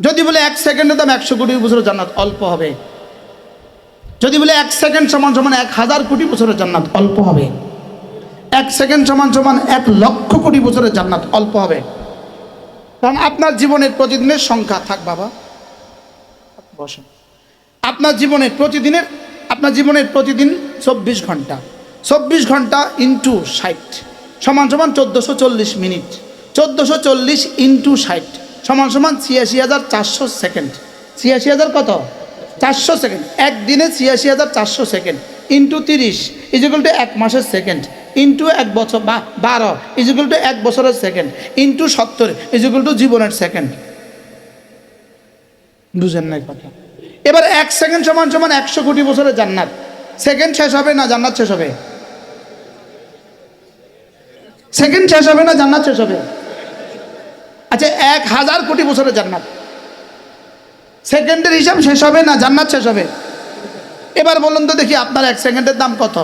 যদি বলে 1 সেকেন্ডের দাম 100 কোটি বছরের জান্নাত, অল্প হবে। যদি বলে 1 সেকেন্ড সমান সমান 1000 কোটি বছরের জান্নাত, অল্প হবে। 1 সেকেন্ড সমান সমান 1 লক্ষ কোটি বছরের জান্নাত, অল্প হবে। কারণ আপনার জীবনের প্রতিদিনের সংখ্যা থাক বাবা, বসেন। আপনার জীবনের প্রতিদিন 24 ঘন্টা, 24 ঘন্টা ইন্টু 60 সমান সমান 1440 মিনিট, 1440 ইন্টু 60 সমান সমান 86,400 সেকেন্ড। 86,000 কত? 400 সেকেন্ড। একদিনে 86,400 সেকেন্ড ইন্টু 30 ইজিক্যাল টু 1 মাসের সেকেন্ড, ইন্টু 1 বছর বা 12 ইজিক্যাল টু 1 বছরের সেকেন্ড, ইন্টু 70 ইজিক্যাল টু জীবনের সেকেন্ড। বুঝেন নাই কথা? এবার 1 সেকেন্ড সমান সমান 100 কোটি বছরের জান্নাত। সেকেন্ড শেষ হবে না জান্নাত শেষ হবে? সেকেন্ড শেষ হবে না জান্নাত শেষ হবে? আচ্ছা, 1000 কোটি বছরের জান্নাত, সেকেন্ডের হিসাব শেষ হবে না জান্নাত শেষ হবে? এবার বলুন তো দেখি আপনার 1 সেকেন্ডের দাম কত?